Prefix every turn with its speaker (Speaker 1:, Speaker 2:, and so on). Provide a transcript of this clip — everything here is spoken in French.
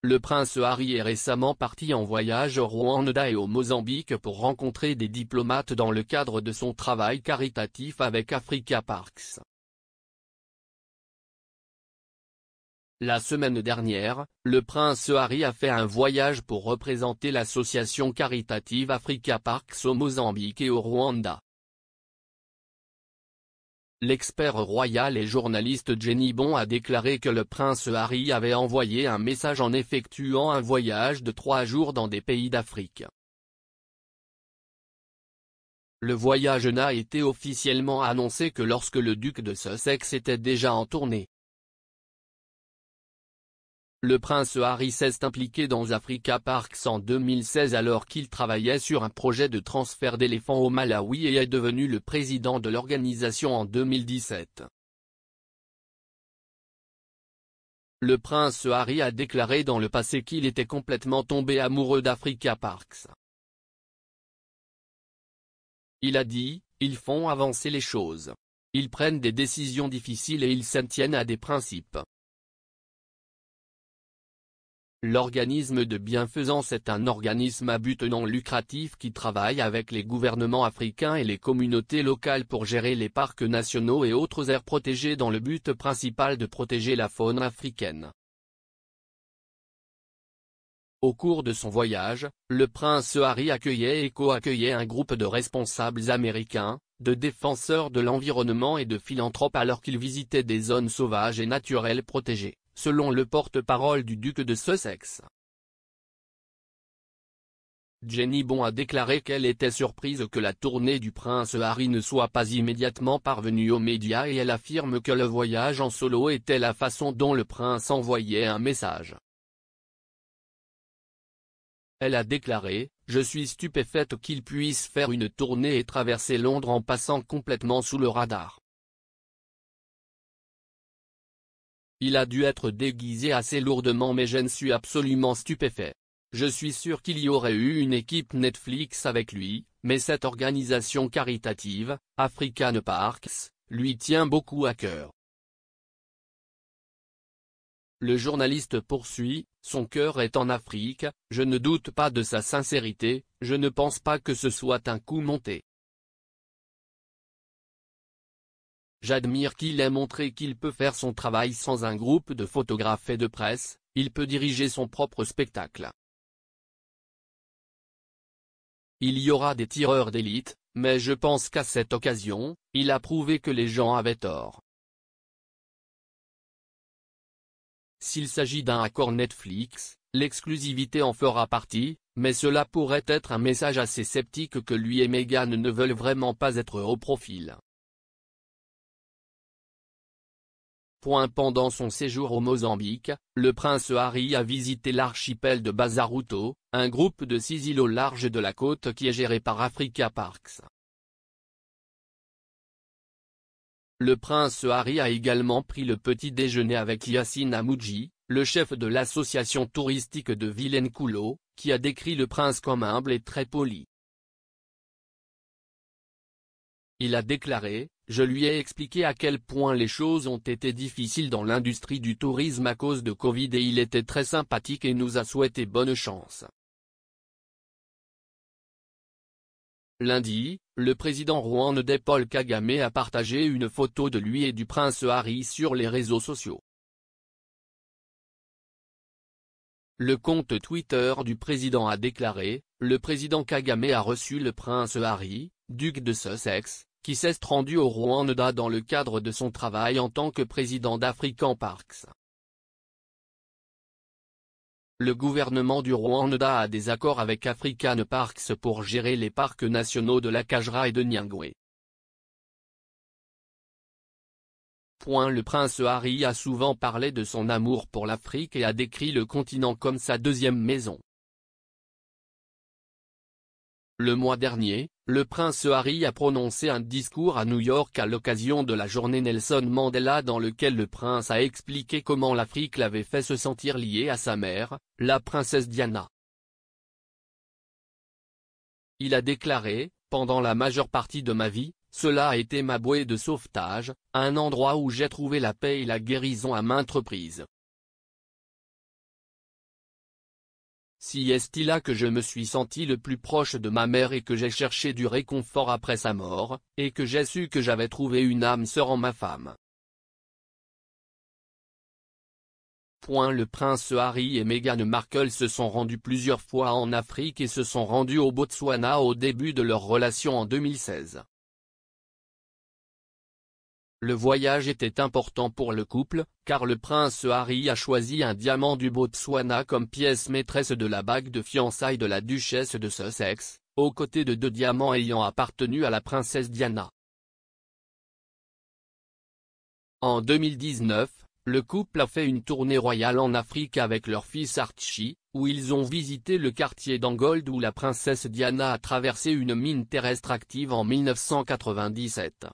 Speaker 1: le prince Harry est récemment parti en voyage au Rwanda et au Mozambique pour rencontrer des diplomates dans le cadre de son travail caritatif avec Africa Parks. La semaine dernière, le prince Harry a fait un voyage pour représenter l'association caritative Africa Parks au Mozambique et au Rwanda. L'expert royal et journaliste Jenny Bon a déclaré que le prince Harry avait envoyé un message en effectuant un voyage de 3 jours dans des pays d'Afrique. Le voyage n'a été officiellement annoncé que lorsque le duc de Sussex était déjà en tournée. Le prince Harry s'est impliqué dans Africa Parks en 2016 alors qu'il travaillait sur un projet de transfert d'éléphants au Malawi et est devenu le président de l'organisation en 2017. Le prince Harry a déclaré dans le passé qu'il était complètement tombé amoureux d'Africa Parks. Il a dit, « Ils font avancer les choses. Ils prennent des décisions difficiles et ils s'en tiennent à des principes. » L'organisme de bienfaisance est un organisme à but non lucratif qui travaille avec les gouvernements africains et les communautés locales pour gérer les parcs nationaux et autres aires protégées dans le but principal de protéger la faune africaine. Au cours de son voyage, le prince Harry accueillait et co-accueillait un groupe de responsables américains, de défenseurs de l'environnement et de philanthropes alors qu'il visitait des zones sauvages et naturelles protégées, selon le porte-parole du duc de Sussex. Jenny Bon a déclaré qu'elle était surprise que la tournée du prince Harry ne soit pas immédiatement parvenue aux médias et elle affirme que le voyage en solo était la façon dont le prince envoyait un message. Elle a déclaré, « Je suis stupéfaite qu'il puisse faire une tournée et traverser Londres en passant complètement sous le radar. Il a dû être déguisé assez lourdement mais je ne suis absolument stupéfait. Je suis sûr qu'il y aurait eu une équipe Netflix avec lui, mais cette organisation caritative, African Parks, lui tient beaucoup à cœur. » Le journaliste poursuit, « Son cœur est en Afrique, je ne doute pas de sa sincérité, je ne pense pas que ce soit un coup monté. J'admire qu'il ait montré qu'il peut faire son travail sans un groupe de photographes et de presse, il peut diriger son propre spectacle. Il y aura des tireurs d'élite, mais je pense qu'à cette occasion, il a prouvé que les gens avaient tort. S'il s'agit d'un accord Netflix, l'exclusivité en fera partie, mais cela pourrait être un message assez sceptique que lui et Meghan ne veulent vraiment pas être haut profil. Pendant son séjour au Mozambique, le prince Harry a visité l'archipel de Bazaruto, un groupe de 6 îles au large de la côte qui est géré par Africa Parks. Le prince Harry a également pris le petit déjeuner avec Yassine Amoudji, le chef de l'association touristique de Vilenculo, qui a décrit le prince comme humble et très poli. Il a déclaré, « Je lui ai expliqué à quel point les choses ont été difficiles dans l'industrie du tourisme à cause de Covid et il était très sympathique et nous a souhaité bonne chance. » Lundi, le président rwandais Paul Kagame a partagé une photo de lui et du prince Harry sur les réseaux sociaux. Le compte Twitter du président a déclaré, « Le président Kagame a reçu le prince Harry, duc de Sussex, qui s'est rendu au Rwanda dans le cadre de son travail en tant que président d'African Parks. » Le gouvernement du Rwanda a des accords avec African Parks pour gérer les parcs nationaux de la Kajra et de Nyangwe. Le prince Harry a souvent parlé de son amour pour l'Afrique et a décrit le continent comme sa deuxième maison. Le mois dernier, le prince Harry a prononcé un discours à New York à l'occasion de la journée Nelson Mandela dans lequel le prince a expliqué comment l'Afrique l'avait fait se sentir lié à sa mère, la princesse Diana. Il a déclaré, « Pendant la majeure partie de ma vie, cela a été ma bouée de sauvetage, un endroit où j'ai trouvé la paix et la guérison à maintes reprises. Si est-il là que je me suis senti le plus proche de ma mère et que j'ai cherché du réconfort après sa mort, et que j'ai su que j'avais trouvé une âme sœur en ma femme. Le prince Harry et Meghan Markle se sont rendus plusieurs fois en Afrique et se sont rendus au Botswana au début de leur relation en 2016. Le voyage était important pour le couple, car le prince Harry a choisi un diamant du Botswana comme pièce maîtresse de la bague de fiançailles de la duchesse de Sussex, aux côtés de 2 diamants ayant appartenu à la princesse Diana. En 2019, le couple a fait une tournée royale en Afrique avec leur fils Archie, où ils ont visité le quartier d'Angold où la princesse Diana a traversé une mine terrestre active en 1997.